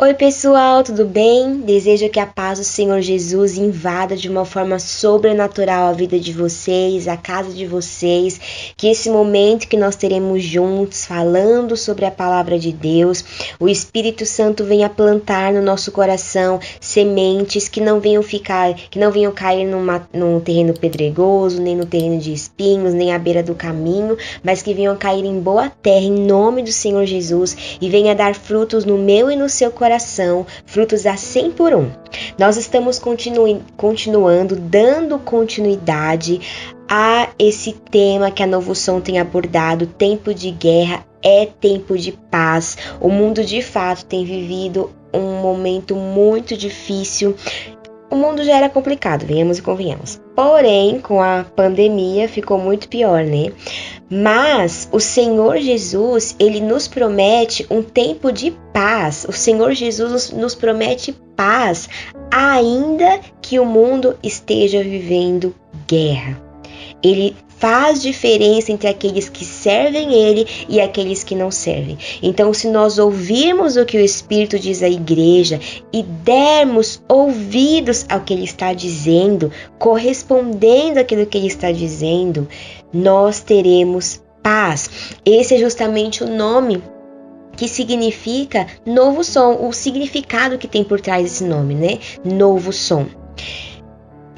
Oi pessoal, tudo bem? Desejo que a paz do Senhor Jesus invada de uma forma sobrenatural a vida de vocês, a casa de vocês, que esse momento que nós teremos juntos falando sobre a palavra de Deus, o Espírito Santo venha plantar no nosso coração sementes que não venham cair num terreno pedregoso, nem no terreno de espinhos, nem à beira do caminho, mas que venham cair em boa terra em nome do Senhor Jesus e venha dar frutos no meu e no seu coração, frutos a 100 por 1. Nós estamos continuando, dando continuidade a esse tema que a Novo Som tem abordado. Tempo de guerra é tempo de paz. O mundo de fato tem vivido um momento muito difícil. O mundo já era complicado, venhamos e convenhamos. Porém, com a pandemia ficou muito pior, né? Mas o Senhor Jesus, ele nos promete um tempo de paz. O Senhor Jesus nos promete paz, ainda que o mundo esteja vivendo guerra. Ele faz diferença entre aqueles que servem Ele e aqueles que não servem. Então, se nós ouvirmos o que o Espírito diz à igreja e dermos ouvidos ao que Ele está dizendo, correspondendo àquilo que Ele está dizendo, nós teremos paz. Esse é justamente o nome que significa Novo Som, o significado que tem por trás desse nome, né? Novo Som.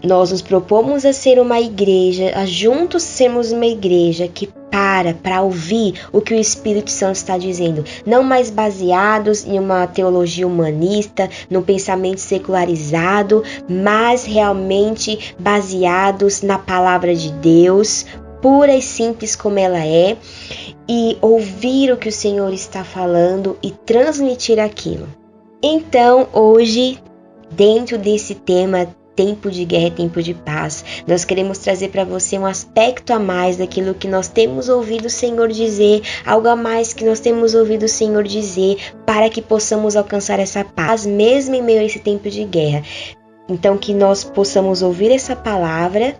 Nós nos propomos a ser uma igreja, a juntos sermos uma igreja que para ouvir o que o Espírito Santo está dizendo, não mais baseados em uma teologia humanista, num pensamento secularizado, mas realmente baseados na palavra de Deus, pura e simples como ela é, e ouvir o que o Senhor está falando e transmitir aquilo. Então, hoje, dentro desse tema, tempo de guerra, tempo de paz, nós queremos trazer para você um aspecto a mais daquilo que nós temos ouvido o Senhor dizer, algo a mais que nós temos ouvido o Senhor dizer, para que possamos alcançar essa paz, mesmo em meio a esse tempo de guerra. Então, que nós possamos ouvir essa palavra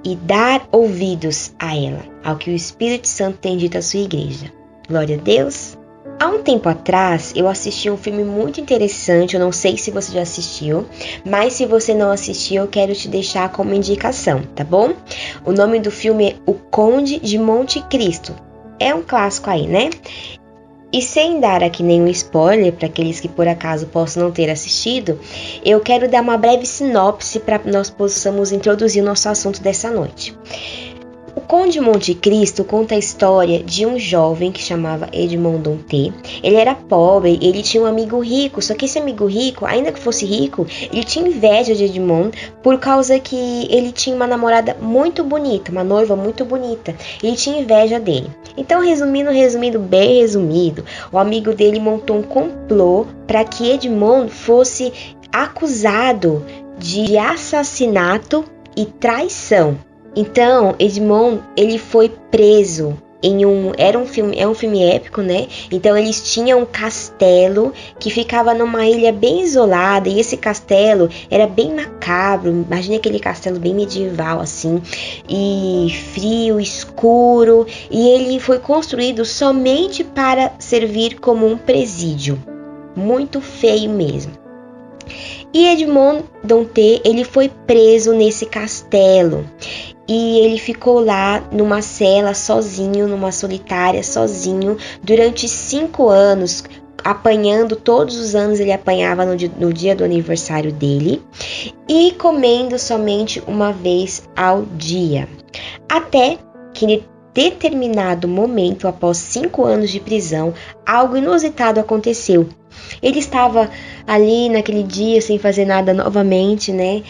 e dar ouvidos a ela, ao que o Espírito Santo tem dito à sua igreja. Glória a Deus! Há um tempo atrás, eu assisti um filme muito interessante, eu não sei se você já assistiu, mas se você não assistiu, eu quero te deixar como indicação, tá bom? O nome do filme é O Conde de Monte Cristo. É um clássico aí, né? E sem dar aqui nenhum spoiler para aqueles que por acaso possam não ter assistido, eu quero dar uma breve sinopse para que nós possamos introduzir o nosso assunto dessa noite. O Conde de Monte Cristo conta a história de um jovem que chamava Edmond Dantes. Ele era pobre, ele tinha um amigo rico, só que esse amigo rico, ainda que fosse rico, ele tinha inveja de Edmond por causa que ele tinha uma namorada muito bonita, uma noiva muito bonita. Ele tinha inveja dele. Então, bem resumido, o amigo dele montou um complô para que Edmond fosse acusado de assassinato e traição. Então, Edmond, ele foi preso em é um filme épico, né? Então, eles tinham um castelo que ficava numa ilha bem isolada, e esse castelo era bem macabro. Imagina aquele castelo bem medieval, assim, e frio, escuro, e ele foi construído somente para servir como um presídio. Muito feio mesmo. E Edmond Dantes, ele foi preso nesse castelo. E ele ficou lá numa cela sozinho, numa solitária sozinho, durante 5 anos, apanhando, todos os anos ele apanhava no dia do aniversário dele, e comendo somente uma vez ao dia. Até que em determinado momento, após 5 anos de prisão, algo inusitado aconteceu. Ele estava ali naquele dia sem fazer nada novamente, né?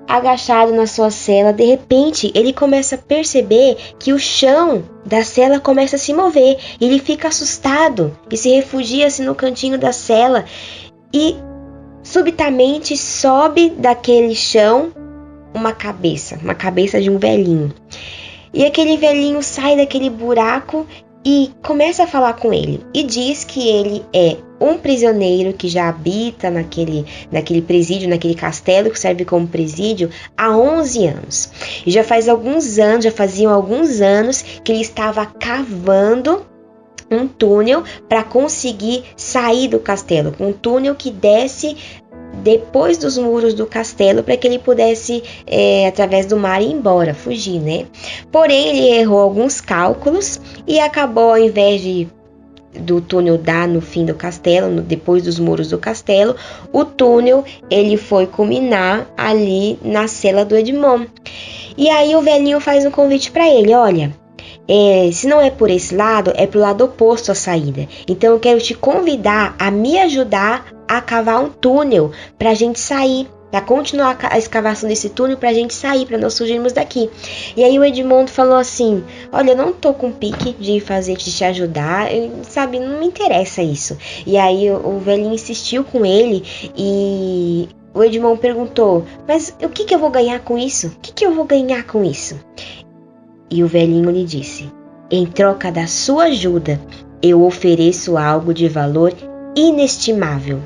Agachado na sua cela, de repente ele começa a perceber que o chão da cela começa a se mover. Ele fica assustado e se refugia-se no cantinho da cela e subitamente sobe daquele chão uma cabeça de um velhinho. E aquele velhinho sai daquele buraco e começa a falar com ele e diz que ele é um prisioneiro que já habita naquele presídio, naquele castelo que serve como presídio há 11 anos. E já faziam alguns anos que ele estava cavando um túnel para conseguir sair do castelo, um túnel que desce depois dos muros do castelo para que ele pudesse, através do mar, ir embora, fugir, né? Porém, ele errou alguns cálculos e acabou, ao invés do túnel dar no fim do castelo, depois dos muros do castelo, o túnel ele foi culminar ali na cela do Edmond. E aí o velhinho faz um convite para ele, olha, se não é por esse lado, é pro lado oposto a saída. Então eu quero te convidar a me ajudar a cavar um túnel pra gente sair, pra continuar a escavação desse túnel pra gente sair, pra nós fugirmos daqui. E aí o Edmond falou assim, olha, eu não tô com pique de te ajudar, sabe, não me interessa isso. E aí o velhinho insistiu com ele e o Edmond perguntou, mas o que eu vou ganhar com isso? O que eu vou ganhar com isso? E o velhinho lhe disse, em troca da sua ajuda, eu ofereço algo de valor inestimável.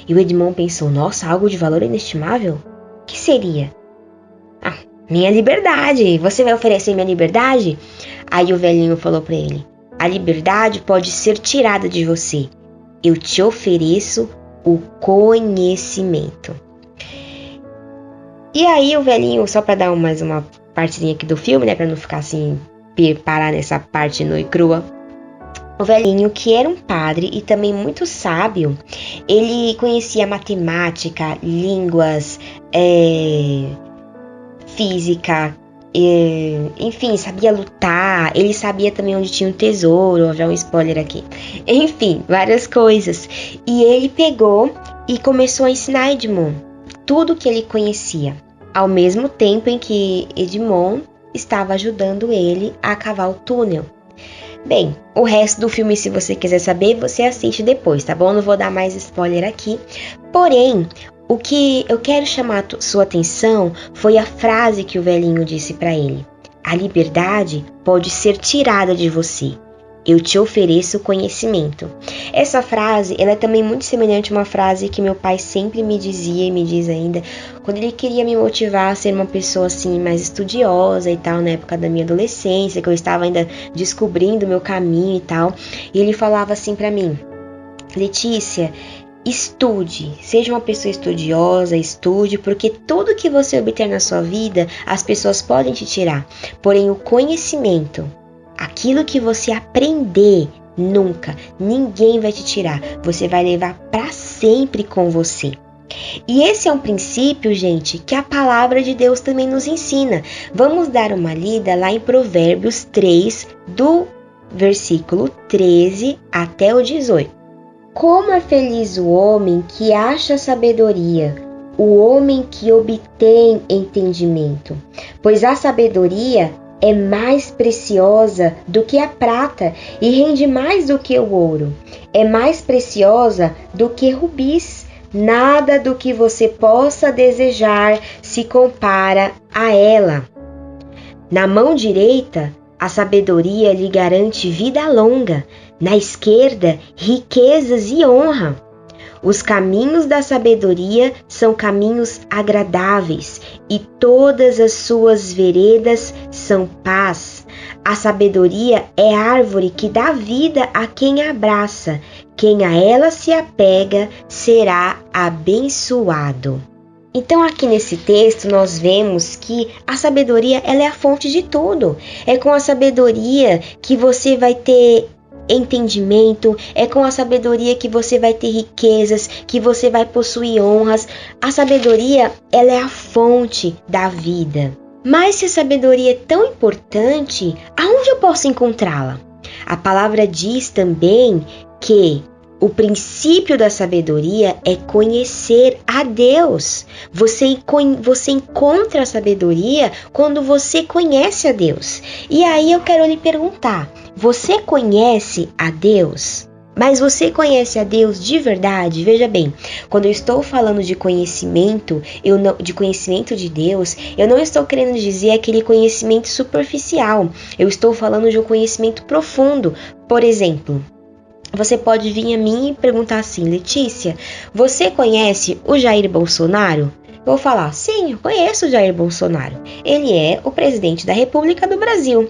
E o Edmond pensou, nossa, algo de valor inestimável? O que seria? Ah, minha liberdade, você vai oferecer minha liberdade? Aí o velhinho falou para ele, a liberdade pode ser tirada de você, eu te ofereço o conhecimento. E aí o velhinho, só para dar mais uma partezinha aqui do filme, né, para não ficar assim, parar nessa parte nua e crua, o velhinho, que era um padre e também muito sábio, ele conhecia matemática, línguas, física, enfim, sabia lutar, ele sabia também onde tinha um tesouro, já um spoiler aqui, enfim, várias coisas. E ele pegou e começou a ensinar Edmond tudo que ele conhecia, ao mesmo tempo em que Edmond estava ajudando ele a cavar o túnel. Bem, o resto do filme, se você quiser saber, você assiste depois, tá bom? Não vou dar mais spoiler aqui. Porém, o que eu quero chamar sua atenção foi a frase que o velhinho disse para ele. A liberdade pode ser tirada de você. Eu te ofereço conhecimento. Essa frase, ela é também muito semelhante a uma frase que meu pai sempre me dizia e me diz ainda, quando ele queria me motivar a ser uma pessoa assim mais estudiosa e tal, na época da minha adolescência, que eu estava ainda descobrindo o meu caminho e tal. E ele falava assim para mim, Letícia, estude, seja uma pessoa estudiosa, estude, porque tudo que você obter na sua vida, as pessoas podem te tirar. Porém, o conhecimento, aquilo que você aprender, nunca, ninguém vai te tirar. Você vai levar para sempre com você. E esse é um princípio, gente, que a palavra de Deus também nos ensina. Vamos dar uma lida lá em Provérbios 3, do versículo 13 até o 18. Como é feliz o homem que acha sabedoria, o homem que obtém entendimento, pois a sabedoria é mais preciosa do que a prata e rende mais do que o ouro. É mais preciosa do que rubis. Nada do que você possa desejar se compara a ela. Na mão direita, a sabedoria lhe garante vida longa. Na esquerda, riquezas e honra. Os caminhos da sabedoria são caminhos agradáveis e todas as suas veredas são paz. A sabedoria é árvore que dá vida a quem a abraça. Quem a ela se apega será abençoado. Então aqui nesse texto nós vemos que a sabedoria ela é a fonte de tudo. É com a sabedoria que você vai ter entendimento, é com a sabedoria que você vai ter riquezas, que você vai possuir honras. A sabedoria, ela é a fonte da vida. Mas se a sabedoria é tão importante, aonde eu posso encontrá-la? A palavra diz também que o princípio da sabedoria é conhecer a Deus. Você encontra a sabedoria quando você conhece a Deus. E aí eu quero lhe perguntar, você conhece a Deus? Mas você conhece a Deus de verdade? Veja bem, quando eu estou falando de conhecimento, de conhecimento de Deus, eu não estou querendo dizer aquele conhecimento superficial. Eu estou falando de um conhecimento profundo. Por exemplo, você pode vir a mim e perguntar assim, Letícia, você conhece o Jair Bolsonaro? Eu vou falar, sim, eu conheço o Jair Bolsonaro. Ele é o presidente da República do Brasil.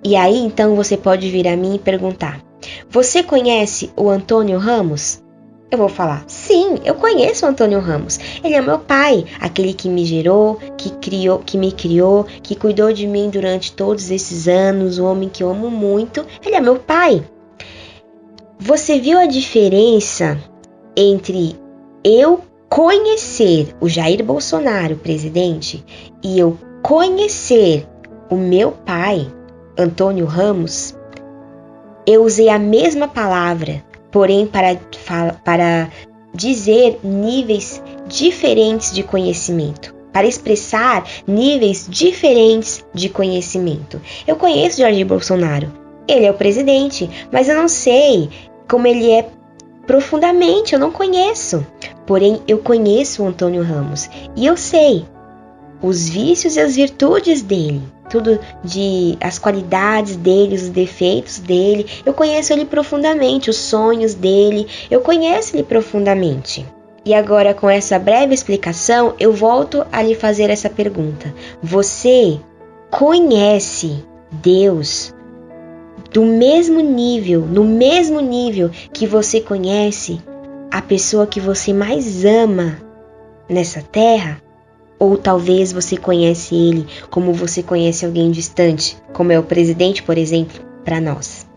E aí, então, você pode vir a mim e perguntar: você conhece o Antônio Ramos? Eu vou falar: sim, eu conheço o Antônio Ramos. Ele é meu pai, aquele que me gerou, que me criou, que cuidou de mim durante todos esses anos, o homem que eu amo muito. Ele é meu pai. Você viu a diferença entre eu conhecer o Jair Bolsonaro, presidente, e eu conhecer o meu pai, Antônio Ramos? Eu usei a mesma palavra, porém para dizer níveis diferentes de conhecimento, para expressar níveis diferentes de conhecimento. Eu conheço Jair Bolsonaro, ele é o presidente, mas eu não sei como ele é profundamente, eu não conheço. Porém, eu conheço o Antônio Ramos e eu sei os vícios e as virtudes dele, tudo as qualidades dele, os defeitos dele. Eu conheço ele profundamente, os sonhos dele, eu conheço ele profundamente. E agora, com essa breve explicação, eu volto a lhe fazer essa pergunta: você conhece Deus no mesmo nível que você conhece a pessoa que você mais ama nessa terra? Ou talvez você conhece ele como você conhece alguém distante, como é o presidente, por exemplo, para nós.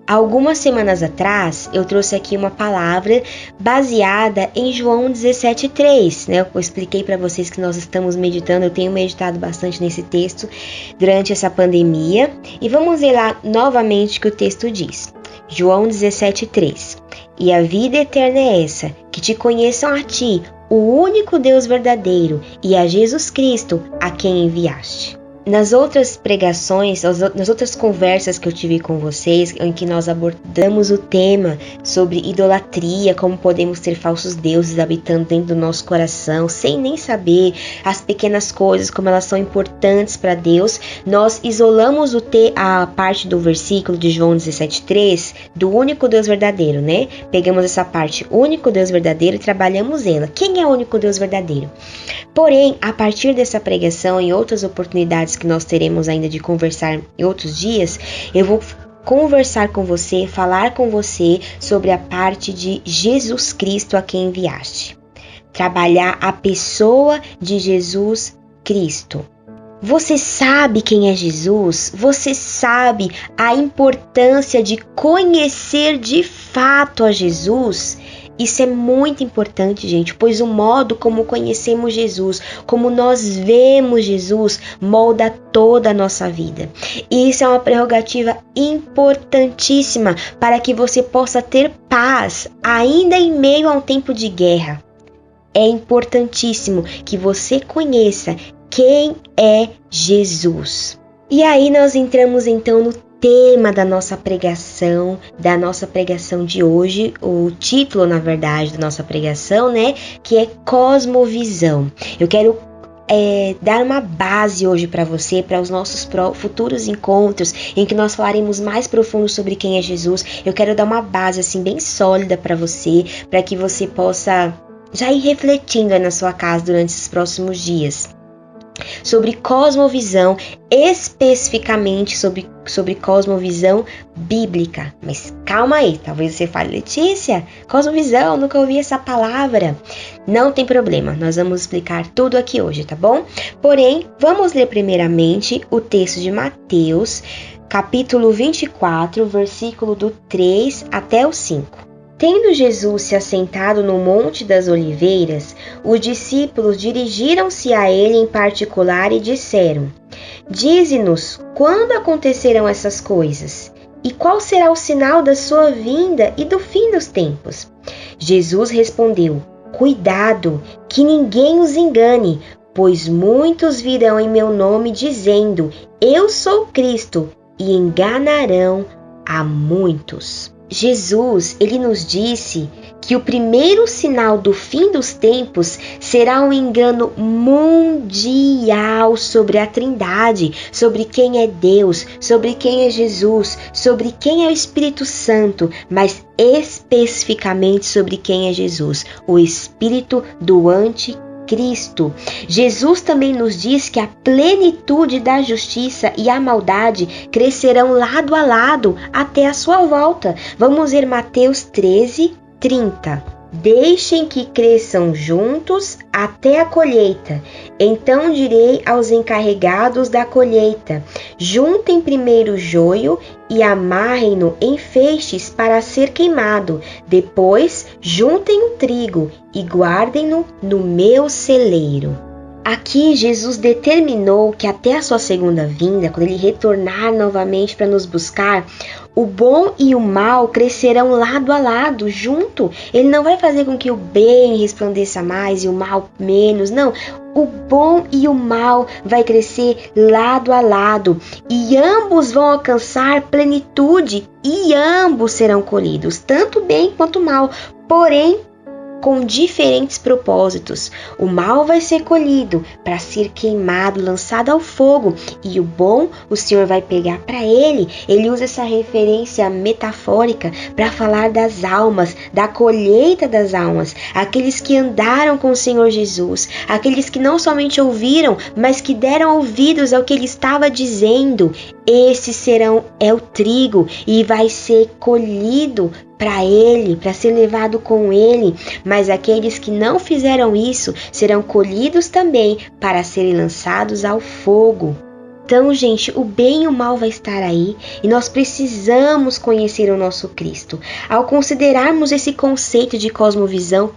Algumas semanas atrás, eu trouxe aqui uma palavra baseada em João 17,3, né? Eu expliquei para vocês que nós estamos meditando, eu tenho meditado bastante nesse texto durante essa pandemia. E vamos ver lá novamente o que o texto diz. João 17,3. E a vida eterna é essa, que te conheçam a ti, o único Deus verdadeiro, e a Jesus Cristo, a quem enviaste. Nas outras pregações, nas outras conversas que eu tive com vocês, em que nós abordamos o tema sobre idolatria, como podemos ter falsos deuses habitando dentro do nosso coração, sem nem saber as pequenas coisas, como elas são importantes para Deus, nós isolamos a parte do versículo de João 17,3 do único Deus verdadeiro, né? Pegamos essa parte, único Deus verdadeiro, e trabalhamos ela. Quem é o único Deus verdadeiro? Porém, a partir dessa pregação e outras oportunidades que nós teremos ainda de conversar em outros dias, eu vou conversar com você, falar com você sobre a parte de Jesus Cristo a quem enviaste. Trabalhar a pessoa de Jesus Cristo. Você sabe quem é Jesus? Você sabe a importância de conhecer de fato a Jesus? Isso é muito importante, gente, pois o modo como conhecemos Jesus, como nós vemos Jesus, molda toda a nossa vida. E isso é uma prerrogativa importantíssima para que você possa ter paz, ainda em meio a um tempo de guerra. É importantíssimo que você conheça quem é Jesus. E aí nós entramos então no tema da nossa pregação de hoje, o título, na verdade, da nossa pregação, né, que é Cosmovisão. Eu quero dar uma base hoje para você, para os nossos futuros encontros, em que nós falaremos mais profundo sobre quem é Jesus. Eu quero dar uma base assim bem sólida para você, para que você possa já ir refletindo aí na sua casa durante esses próximos dias. Sobre cosmovisão, especificamente sobre cosmovisão bíblica. Mas calma aí, talvez você fale: Letícia, cosmovisão, nunca ouvi essa palavra. Não tem problema, nós vamos explicar tudo aqui hoje, tá bom? Porém, vamos ler primeiramente o texto de Mateus, capítulo 24, versículo do 3 até o 5. Tendo Jesus se assentado no Monte das Oliveiras, os discípulos dirigiram-se a ele em particular e disseram: Dize-nos, quando acontecerão essas coisas? E qual será o sinal da sua vinda e do fim dos tempos? Jesus respondeu: Cuidado, que ninguém os engane, pois muitos virão em meu nome dizendo: Eu sou Cristo, e enganarão a muitos. Jesus, ele nos disse que o primeiro sinal do fim dos tempos será um engano mundial sobre a Trindade, sobre quem é Deus, sobre quem é Jesus, sobre quem é o Espírito Santo, mas especificamente sobre quem é Jesus, o espírito do anticristo. Cristo. Jesus também nos diz que a plenitude da justiça e a maldade crescerão lado a lado até a sua volta. Vamos ver Mateus 13:30. Deixem que cresçam juntos até a colheita. Então direi aos encarregados da colheita: juntem primeiro o joio e amarrem-no em feixes para ser queimado. Depois juntem o trigo e guardem-no no meu celeiro. Aqui Jesus determinou que até a sua segunda vinda, quando ele retornar novamente para nos buscar, o bom e o mal crescerão lado a lado, junto. Ele não vai fazer com que o bem resplandeça mais e o mal menos, não. O bom e o mal vai crescer lado a lado e ambos vão alcançar plenitude e ambos serão colhidos, tanto bem quanto mal, porém com diferentes propósitos. O mal vai ser colhido para ser queimado, lançado ao fogo, e o bom o Senhor vai pegar para ele. Ele usa essa referência metafórica para falar das almas, da colheita das almas, aqueles que andaram com o Senhor Jesus, aqueles que não somente ouviram, mas que deram ouvidos ao que ele estava dizendo. Esses serão o trigo e vai ser colhido para ele, para ser levado com ele, mas aqueles que não fizeram isso serão colhidos também para serem lançados ao fogo. Então, gente, o bem e o mal vai estar aí e nós precisamos conhecer o nosso Cristo. Ao considerarmos esse conceito de cosmovisão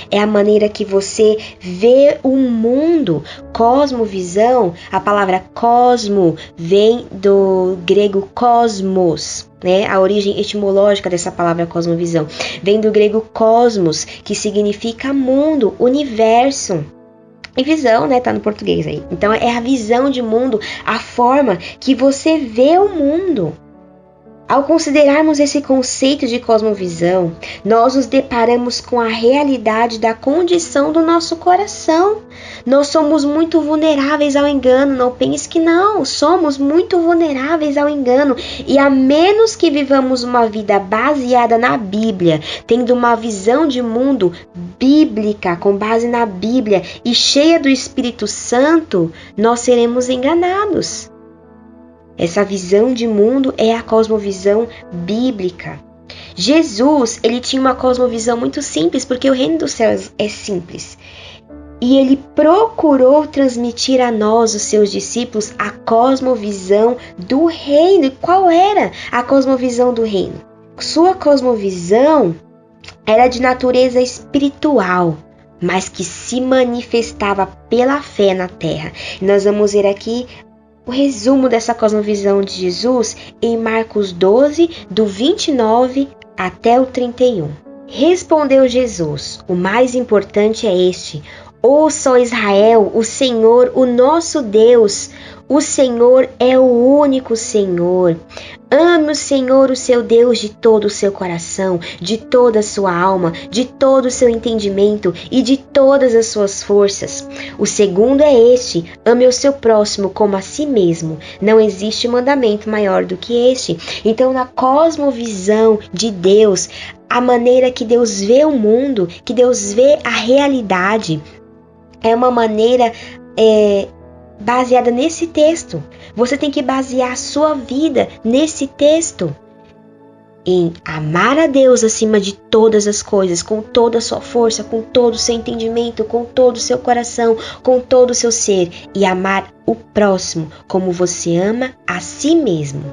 é a maneira que você vê o mundo. Cosmovisão, a palavra cosmo vem do grego cosmos. A origem etimológica dessa palavra cosmovisão vem do grego cosmos, que significa mundo, universo. E visão, tá no português aí. Então é a visão de mundo, a forma que você vê o mundo. Ao considerarmos esse conceito de cosmovisão, nós nos deparamos com a realidade da condição do nosso coração. Nós somos muito vulneráveis ao engano, não pense que não, somos muito vulneráveis ao engano. E a menos que vivamos uma vida baseada na Bíblia, tendo uma visão de mundo bíblica, com base na Bíblia e cheia do Espírito Santo, nós seremos enganados. Essa visão de mundo é a cosmovisão bíblica. Jesus, ele tinha uma cosmovisão muito simples, porque o reino dos céus é simples. E ele procurou transmitir a nós, os seus discípulos, a cosmovisão do reino. E qual era a cosmovisão do reino? Sua cosmovisão era de natureza espiritual, mas que se manifestava pela fé na terra. E nós vamos ver aqui o resumo dessa cosmovisão de Jesus em Marcos 12, do 29 até o 31. Respondeu Jesus: o mais importante é este: ouça, ó Israel, o Senhor, o nosso Deus, o Senhor é o único Senhor. Ame o Senhor, o seu Deus, de todo o seu coração, de toda a sua alma, de todo o seu entendimento e de todas as suas forças. O segundo é este: ame o seu próximo como a si mesmo. Não existe mandamento maior do que este. Então, na cosmovisão de Deus, a maneira que Deus vê o mundo, que Deus vê a realidade, é uma maneira baseada nesse texto. Você tem que basear a sua vida nesse texto, em amar a Deus acima de todas as coisas, com toda a sua força, com todo o seu entendimento, com todo o seu coração, com todo o seu ser, e amar o próximo como você ama a si mesmo.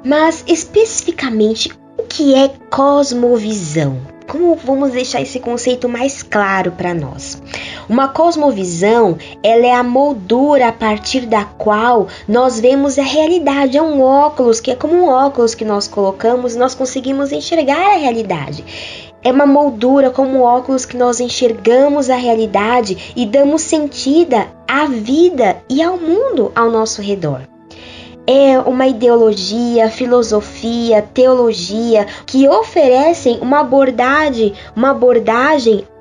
Mas especificamente, o que é cosmovisão? Como vamos deixar esse conceito mais claro para nós? Uma cosmovisão, ela é a moldura a partir da qual nós vemos a realidade. É um óculos, que é como um óculos que nós colocamos e nós conseguimos enxergar a realidade. É uma moldura, como um óculos, que nós enxergamos a realidade e damos sentido à vida e ao mundo ao nosso redor. É uma ideologia, filosofia, teologia que oferecem uma abordagem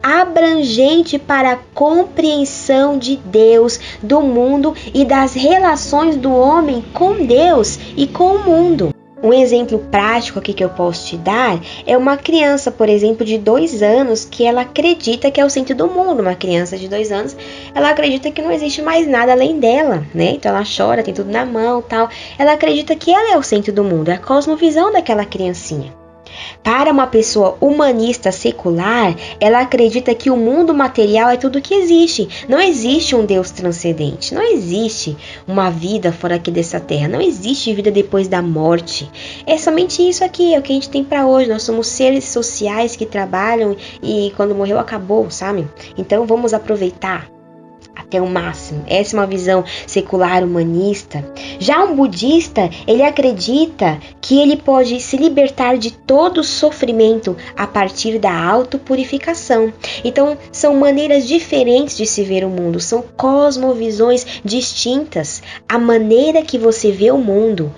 abrangente para a compreensão de Deus, do mundo e das relações do homem com Deus e com o mundo. Um exemplo prático aqui que eu posso te dar é uma criança, por exemplo, de 2 anos que ela acredita que é o centro do mundo. Uma criança de 2 anos, ela acredita que não existe mais nada além dela, né? Então ela chora, tem tudo na mão, tal. Ela acredita que ela é o centro do mundo, é a cosmovisão daquela criancinha. Para uma pessoa humanista secular, ela acredita que o mundo material é tudo que existe. Não existe um Deus transcendente, não existe uma vida fora aqui dessa terra, não existe vida depois da morte. É somente isso aqui, é o que a gente tem para hoje. Nós somos seres sociais que trabalham e quando morreu acabou, sabe? Então vamos aproveitar até o máximo. Essa é uma visão secular humanista. Já um budista, ele acredita que ele pode se libertar de todo sofrimento a partir da autopurificação. Então, são maneiras diferentes de se ver o mundo, são cosmovisões distintas. A maneira que você vê o mundo,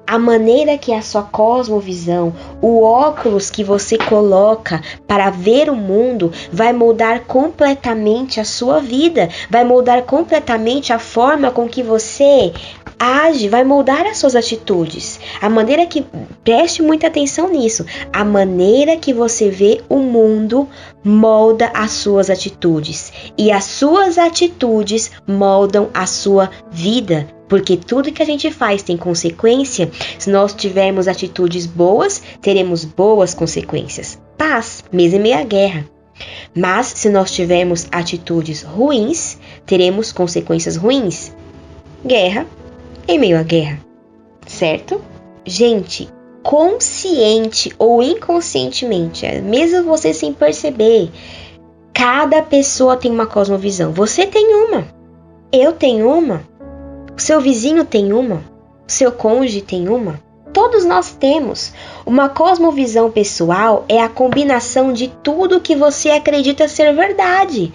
a maneira que é a sua cosmovisão, o óculos que você coloca para ver o mundo vai moldar completamente a sua vida, vai moldar completamente a forma com que você age, vai moldar as suas atitudes. A maneira que, preste muita atenção nisso, a maneira que você vê o mundo molda as suas atitudes e as suas atitudes moldam a sua vida. Porque tudo que a gente faz tem consequência. Se nós tivermos atitudes boas, teremos boas consequências. Paz, mesmo em meio à guerra. Mas se nós tivermos atitudes ruins, teremos consequências ruins. Guerra em meio à guerra. Certo? Gente, consciente ou inconscientemente, mesmo você sem perceber, cada pessoa tem uma cosmovisão. Você tem uma. Eu tenho uma. O seu vizinho tem uma, o seu cônjuge tem uma, todos nós temos. Uma cosmovisão pessoal é a combinação de tudo que você acredita ser verdade.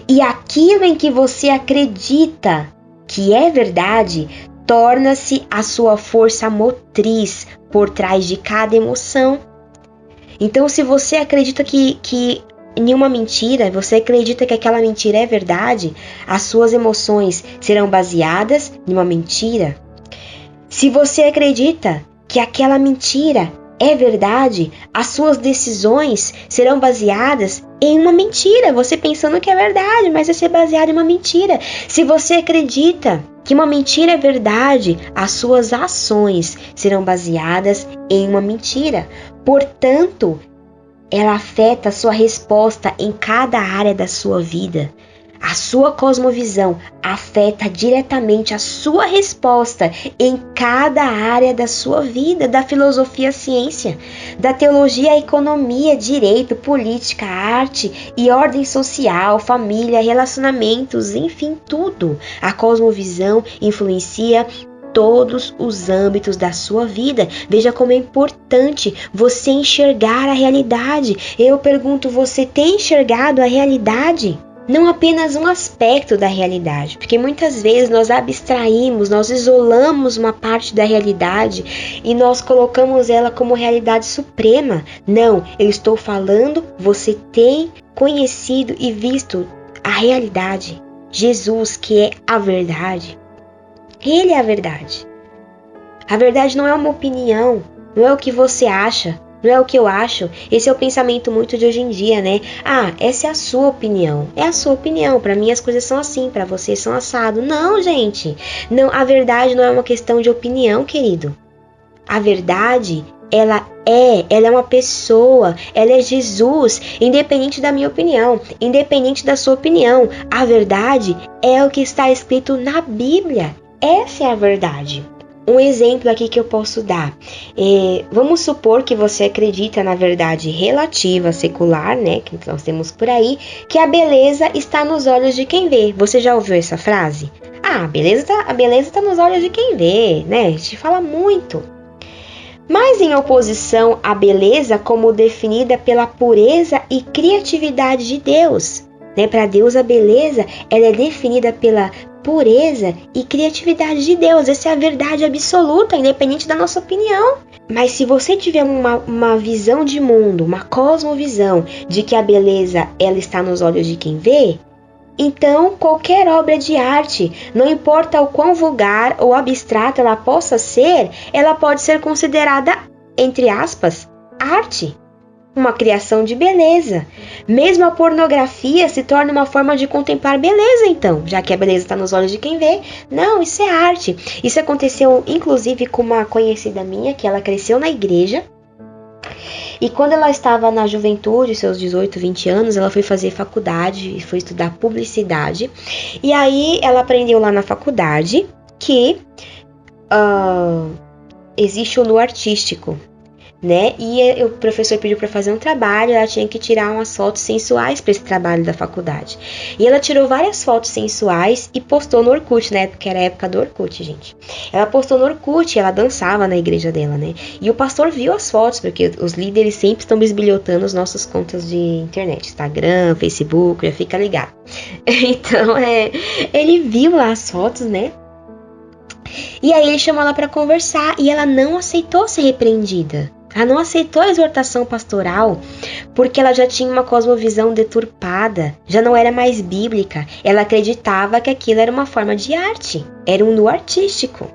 E aquilo em que você acredita que é verdade torna-se a sua força motriz por trás de cada emoção. Então, se você acredita que em uma mentira, você acredita que aquela mentira é verdade, as suas emoções serão baseadas em uma mentira. Se você acredita que aquela mentira é verdade, as suas decisões serão baseadas em uma mentira, você pensando que é verdade, mas vai ser baseado em uma mentira. Se você acredita que uma mentira é verdade, as suas ações serão baseadas em uma mentira. Portanto, ela afeta a sua resposta em cada área da sua vida. A sua cosmovisão afeta diretamente a sua resposta em cada área da sua vida, da filosofia à ciência, da teologia à economia, direito, política, arte e ordem social, família, relacionamentos, enfim, tudo. A cosmovisão influencia todos os âmbitos da sua vida. Veja como é importante você enxergar a realidade. Eu pergunto, você tem enxergado a realidade? Não apenas um aspecto da realidade, porque muitas vezes nós abstraímos, nós isolamos uma parte da realidade e nós colocamos ela como realidade suprema. Não, eu estou falando, você tem conhecido e visto a realidade. Jesus, que é a verdade. Ele é a verdade. A verdade não é uma opinião, não é o que você acha, não é o que eu acho. Esse é o pensamento muito de hoje em dia, né? Ah, essa é a sua opinião. É a sua opinião. Para mim as coisas são assim, para você são assado. Não, gente. Não, a verdade não é uma questão de opinião, querido. A verdade, ela é uma pessoa, ela é Jesus, independente da minha opinião, independente da sua opinião. A verdade é o que está escrito na Bíblia. Essa é a verdade. Um exemplo aqui que eu posso dar. Vamos supor que você acredita na verdade relativa, secular, né? Que nós temos por aí, que a beleza está nos olhos de quem vê. Você já ouviu essa frase? Ah, a beleza está nos olhos de quem vê, né? A gente fala muito. Mas em oposição à beleza como definida pela pureza e criatividade de Deus. Né? Para Deus a beleza ela é definida pela pureza e criatividade de Deus. Essa é a verdade absoluta, independente da nossa opinião. Mas se você tiver uma visão de mundo, uma cosmovisão de que a beleza ela está nos olhos de quem vê, Então, qualquer obra de arte, não importa o quão vulgar ou abstrata ela possa ser, ela pode ser considerada, entre aspas, arte. Uma criação de beleza. Mesmo a pornografia se torna uma forma de contemplar beleza, então, já que a beleza está nos olhos de quem vê. Não, isso é arte. Isso aconteceu, inclusive, com uma conhecida minha, que ela cresceu na igreja. E quando ela estava na juventude, seus 18, 20 anos, ela foi fazer faculdade e foi estudar publicidade. E aí ela aprendeu lá na faculdade que existe o nu artístico, né? E o professor pediu para fazer um trabalho, ela tinha que tirar umas fotos sensuais para esse trabalho da faculdade. E ela tirou várias fotos sensuais e postou no Orkut, né? Porque era a época do Orkut, gente. Ela postou no Orkut, ela dançava na igreja dela, né? E o pastor viu as fotos, porque os líderes sempre estão bisbilhotando as nossas contas de internet, Instagram, Facebook, já fica ligado. Então, ele viu lá as fotos, né? E aí ele chamou ela para conversar e ela não aceitou ser repreendida. Ela não aceitou a exortação pastoral porque ela já tinha uma cosmovisão deturpada, já não era mais bíblica. Ela acreditava que aquilo era uma forma de arte, era um nu artístico.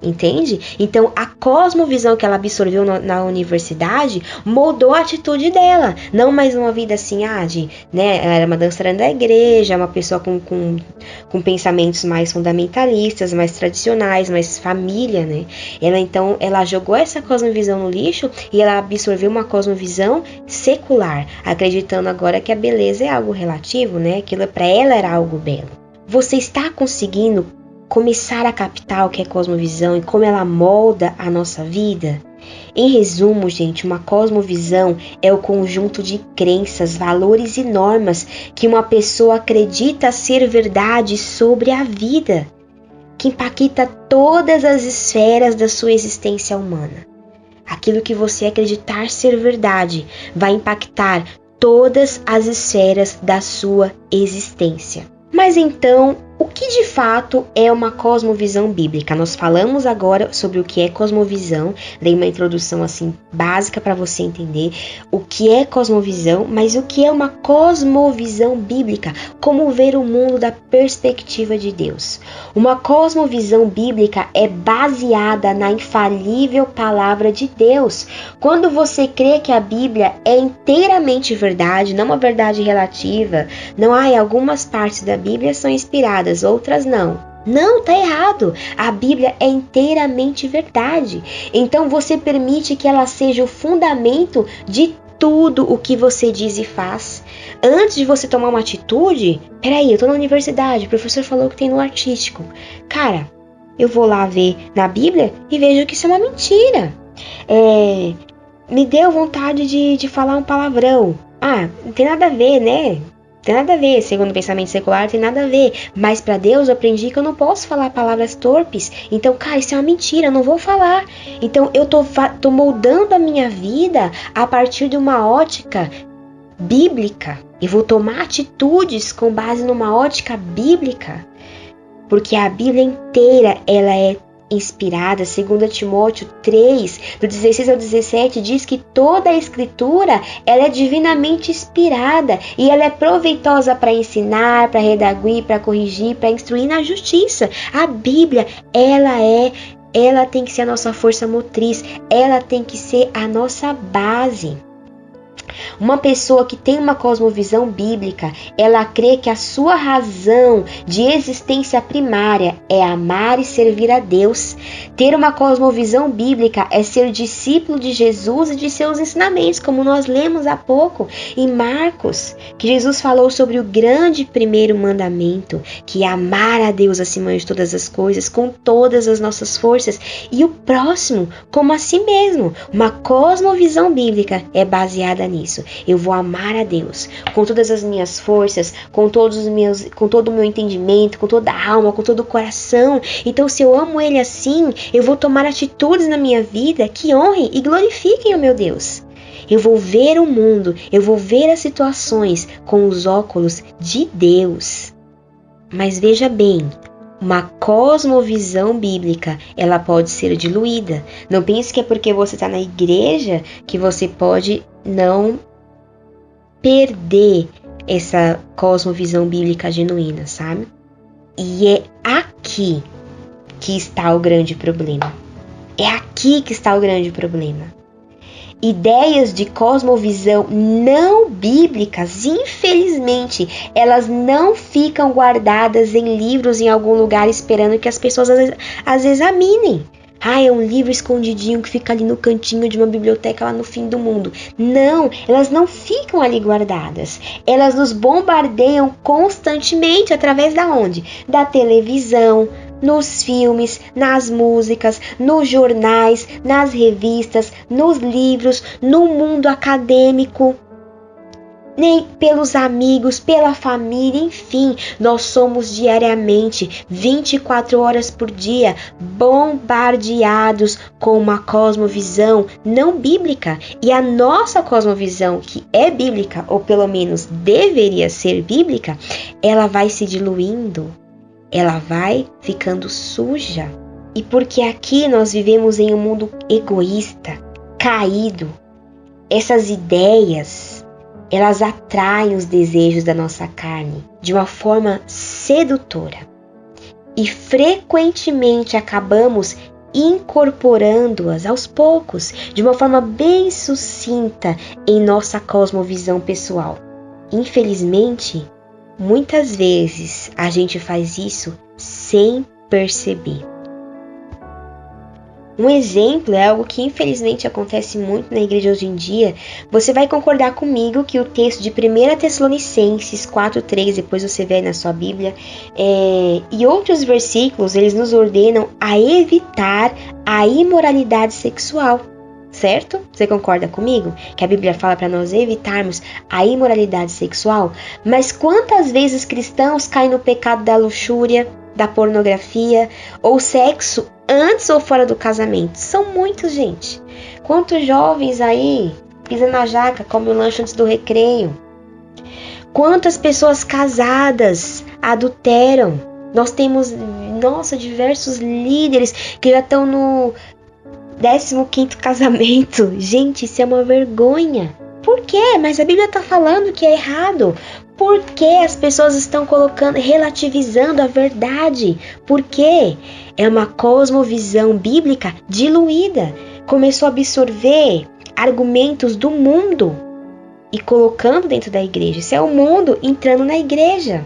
Entende? Então, a cosmovisão que ela absorveu na universidade moldou a atitude dela. Não mais uma vida assim, né? Ela era uma dançarina da igreja, uma pessoa com pensamentos mais fundamentalistas, mais tradicionais, mais família, né? Ela jogou essa cosmovisão no lixo e ela absorveu uma cosmovisão secular, acreditando agora que a beleza é algo relativo, né? Aquilo para ela era algo belo. Você está conseguindo começar a captar o que é cosmovisão e como ela molda a nossa vida? Em resumo, gente, uma cosmovisão é o conjunto de crenças, valores e normas que uma pessoa acredita ser verdade sobre a vida, que impacta todas as esferas da sua existência humana. Aquilo que você acreditar ser verdade vai impactar todas as esferas da sua existência. Mas então, o que de fato é uma cosmovisão bíblica? Nós falamos agora sobre o que é cosmovisão, dei uma introdução assim básica para você entender o que é cosmovisão, mas o que é uma cosmovisão bíblica? Como ver o mundo da perspectiva de Deus? Uma cosmovisão bíblica é baseada na infalível palavra de Deus. Quando você crê que a Bíblia é inteiramente verdade, não uma verdade relativa, não há algumas partes da Bíblia são inspiradas, outras não. Não, tá errado. A Bíblia é inteiramente verdade. Então você permite que ela seja o fundamento de tudo o que você diz e faz. Antes de você tomar uma atitude, peraí, eu tô na universidade, o professor falou que tem no artístico. Cara, eu vou lá ver na Bíblia e vejo que isso é uma mentira. Me deu vontade de falar um palavrão. Não tem nada a ver, né? Tem nada a ver, segundo o pensamento secular, tem nada a ver. Mas para Deus eu aprendi que eu não posso falar palavras torpes. Então, cara, isso é uma mentira, eu não vou falar. Então, eu tô moldando a minha vida a partir de uma ótica bíblica. Eu vou tomar atitudes com base numa ótica bíblica. Porque a Bíblia inteira, ela é inspirada. 2 Timóteo 3, do 16 ao 17, diz que toda a escritura ela é divinamente inspirada e ela é proveitosa para ensinar, para redarguir, para corrigir, para instruir na justiça. A Bíblia, ela tem que ser a nossa força motriz, ela tem que ser a nossa base. Uma pessoa que tem uma cosmovisão bíblica, ela crê que a sua razão de existência primária é amar e servir a Deus. Ter uma cosmovisão bíblica é ser discípulo de Jesus e de seus ensinamentos, como nós lemos há pouco em Marcos, que Jesus falou sobre o grande primeiro mandamento, que é amar a Deus acima de todas as coisas, com todas as nossas forças, e o próximo como a si mesmo. Uma cosmovisão bíblica é baseada nisso. Eu vou amar a Deus com todas as minhas forças, com todo o meu entendimento, com toda a alma, com todo o coração. Então, se eu amo Ele assim, eu vou tomar atitudes na minha vida que honrem e glorifiquem o meu Deus. Eu vou ver o mundo, eu vou ver as situações com os óculos de Deus. Mas veja bem, uma cosmovisão bíblica, ela pode ser diluída. Não pense que é porque você está na igreja que você pode não perder essa cosmovisão bíblica genuína, sabe? E é aqui que está o grande problema. É aqui que está o grande problema. Ideias de cosmovisão não bíblicas, infelizmente, elas não ficam guardadas em livros em algum lugar esperando que as pessoas as examinem. É um livro escondidinho que fica ali no cantinho de uma biblioteca lá no fim do mundo. Não, elas não ficam ali guardadas. Elas nos bombardeiam constantemente através da onde? Da televisão, nos filmes, nas músicas, nos jornais, nas revistas, nos livros, no mundo acadêmico, nem pelos amigos, pela família, enfim, nós somos diariamente, 24 horas por dia, bombardeados com uma cosmovisão não bíblica. E a nossa cosmovisão, que é bíblica, ou pelo menos deveria ser bíblica, ela vai se diluindo, ela vai ficando suja. E porque aqui nós vivemos em um mundo egoísta, caído, essas ideias, elas atraem os desejos da nossa carne de uma forma sedutora. E frequentemente acabamos incorporando-as aos poucos, de uma forma bem sucinta em nossa cosmovisão pessoal. Infelizmente, muitas vezes a gente faz isso sem perceber. Um exemplo é algo que infelizmente acontece muito na igreja hoje em dia. Você vai concordar comigo que o texto de 1 Tessalonicenses 4:3, depois você vê aí na sua Bíblia, e outros versículos, eles nos ordenam a evitar a imoralidade sexual, certo? Você concorda comigo? Que a Bíblia fala para nós evitarmos a imoralidade sexual? Mas quantas vezes cristãos caem no pecado da luxúria, da pornografia ou sexo antes ou fora do casamento? São muitos, gente. Quantos jovens aí pisam na jaca, comem o lanche antes do recreio? Quantas pessoas casadas adulteram? Nós temos, diversos líderes que já estão no 15º casamento. Gente, isso é uma vergonha. Por quê? Mas a Bíblia está falando que é errado. Por que as pessoas estão relativizando a verdade? Por quê? É uma cosmovisão bíblica diluída. Começou a absorver argumentos do mundo e colocando dentro da igreja. Isso é o mundo entrando na igreja.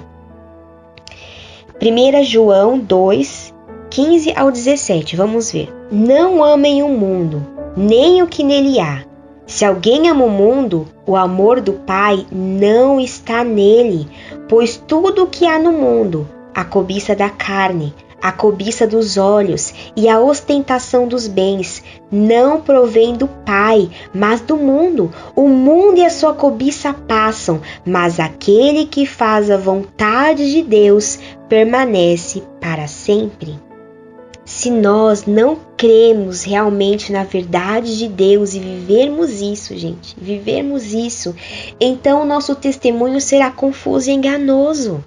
1 João 2, 15 ao 17. Vamos ver. Não amem o mundo, nem o que nele há. Se alguém ama o mundo, o amor do Pai não está nele, pois tudo o que há no mundo, a cobiça da carne, a cobiça dos olhos e a ostentação dos bens, não provém do Pai, mas do mundo. O mundo e a sua cobiça passam, mas aquele que faz a vontade de Deus permanece para sempre. Se nós não cremos realmente na verdade de Deus e vivermos isso, gente, então o nosso testemunho será confuso e enganoso.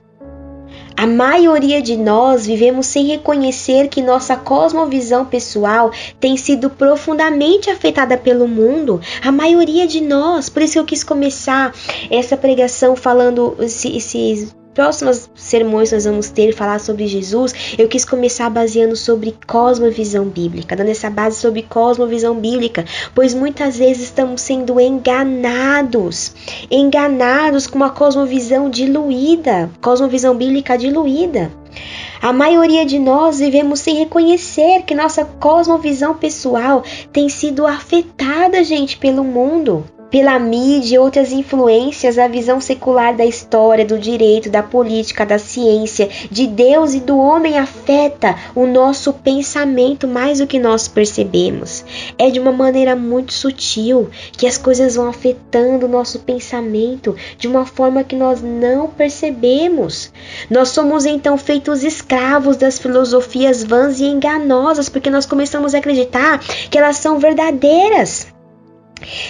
A maioria de nós vivemos sem reconhecer que nossa cosmovisão pessoal tem sido profundamente afetada pelo mundo. A maioria de nós, por isso eu quis começar essa pregação falando esses próximos sermões nós vamos falar sobre Jesus. Eu quis começar baseando sobre cosmovisão bíblica, dando essa base sobre cosmovisão bíblica, pois muitas vezes estamos sendo enganados com uma cosmovisão diluída, cosmovisão bíblica diluída. A maioria de nós vivemos sem reconhecer que nossa cosmovisão pessoal tem sido afetada, gente, pelo mundo. Pela mídia e outras influências, a visão secular da história, do direito, da política, da ciência, de Deus e do homem afeta o nosso pensamento mais do que nós percebemos. É de uma maneira muito sutil que as coisas vão afetando o nosso pensamento de uma forma que nós não percebemos. Nós somos então feitos escravos das filosofias vãs e enganosas, porque nós começamos a acreditar que elas são verdadeiras.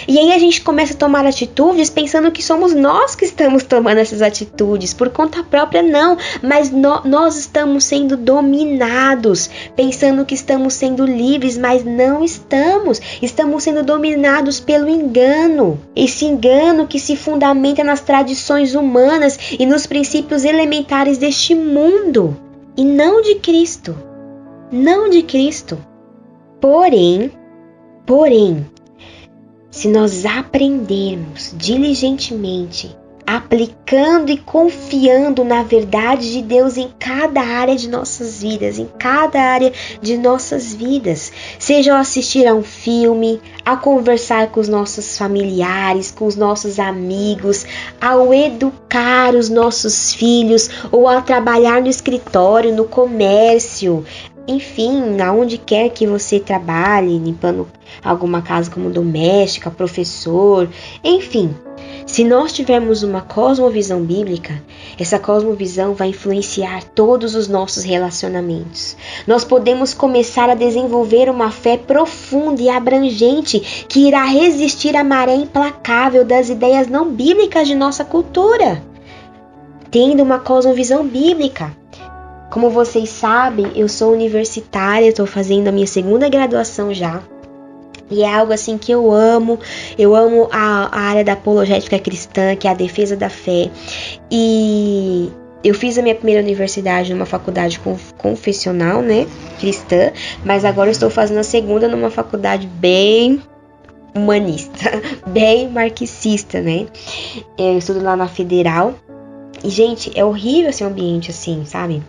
E aí a gente começa a tomar atitudes pensando que somos nós que estamos tomando essas atitudes, por conta própria não, mas nós estamos sendo dominados, pensando que estamos sendo livres, mas não estamos. Estamos sendo dominados pelo engano, esse engano que se fundamenta nas tradições humanas e nos princípios elementares deste mundo, e não de Cristo, não de Cristo. Porém, se nós aprendermos diligentemente, aplicando e confiando na verdade de Deus em cada área de nossas vidas, seja ao assistir a um filme, a conversar com os nossos familiares, com os nossos amigos, ao educar os nossos filhos, ou a trabalhar no escritório, no comércio, enfim, aonde quer que você trabalhe, limpando alguma casa como doméstica, professor, enfim. Se nós tivermos uma cosmovisão bíblica, essa cosmovisão vai influenciar todos os nossos relacionamentos. Nós podemos começar a desenvolver uma fé profunda e abrangente que irá resistir à maré implacável das ideias não bíblicas de nossa cultura. Tendo uma cosmovisão bíblica. Como vocês sabem, eu sou universitária, estou fazendo a minha segunda graduação já. E é algo assim que eu amo a área da apologética cristã, que é a defesa da fé. E eu fiz a minha primeira universidade numa faculdade confessional, né, cristã, mas agora eu estou fazendo a segunda numa faculdade bem humanista, bem marxista, né. Eu estudo lá na Federal. E, gente, é horrível esse ambiente assim, sabe?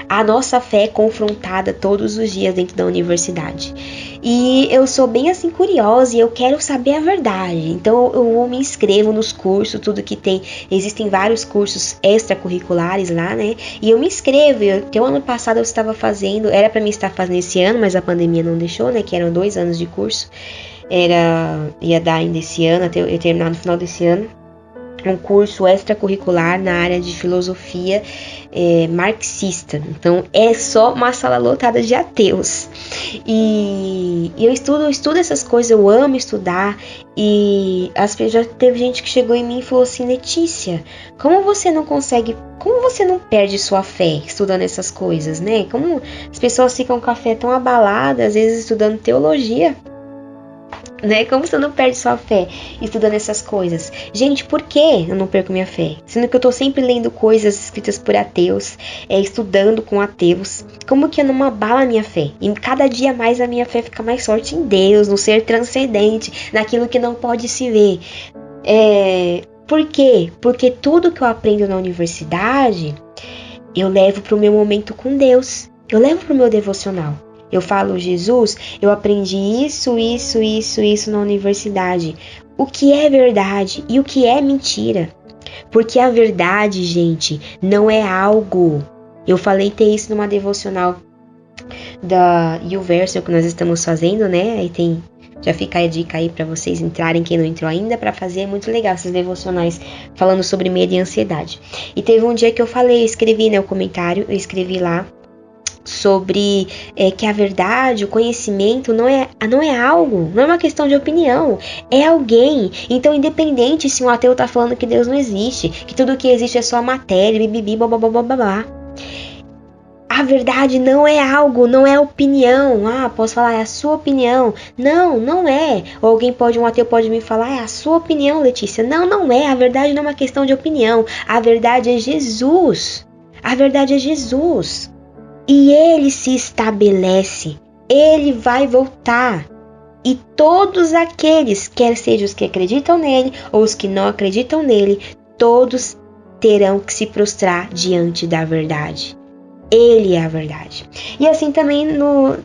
A nossa fé é confrontada todos os dias dentro da universidade. E eu sou bem assim curiosa e eu quero saber a verdade. Então eu me inscrevo nos cursos, tudo que tem. Existem vários cursos extracurriculares lá, né? E eu me inscrevo. Até o ano passado eu estava fazendo, era para mim estar fazendo esse ano, mas a pandemia não deixou, né? Que eram 2 anos de curso. Ia dar ainda esse ano, até eu terminar no final desse ano. Um curso extracurricular na área de filosofia marxista. Então é só uma sala lotada de ateus. E eu estudo essas coisas, eu amo estudar. E já teve gente que chegou em mim e falou assim: Letícia, como você não perde sua fé estudando essas coisas, né? Como as pessoas ficam com a fé tão abalada, às vezes estudando teologia, né? Como você não perde sua fé estudando essas coisas? Gente, por que eu não perco minha fé? Sendo que eu tô sempre lendo coisas escritas por ateus, estudando com ateus. Como que eu não abalo a minha fé? E cada dia mais a minha fé fica mais forte em Deus, no ser transcendente, naquilo que não pode se ver. Por quê? Porque tudo que eu aprendo na universidade, eu levo pro meu momento com Deus. Eu levo pro meu devocional. Eu falo: Jesus, eu aprendi isso na universidade. O que é verdade e o que é mentira? Porque a verdade, gente, não é algo. Eu falei ter isso numa devocional da YouVersion que nós estamos fazendo, né? Aí tem, já fica a dica aí para vocês entrarem, quem não entrou ainda, para fazer. É muito legal esses devocionais falando sobre medo e ansiedade. E teve um dia que eu escrevi, né, o comentário, eu escrevi lá sobre que a verdade, o conhecimento não é algo, não é uma questão de opinião, é alguém. Então, independente se um ateu tá falando que Deus não existe, que tudo que existe é só matéria, bibibi, babá, a verdade não é algo, não é opinião. Posso falar, é a sua opinião. Não é. Ou um ateu pode me falar, é a sua opinião, Letícia. Não é. A verdade não é uma questão de opinião. A verdade é Jesus. A verdade é Jesus. E ele se estabelece, ele vai voltar. E todos aqueles, quer sejam os que acreditam nele ou os que não acreditam nele, todos terão que se prostrar diante da verdade. Ele é a verdade. E assim também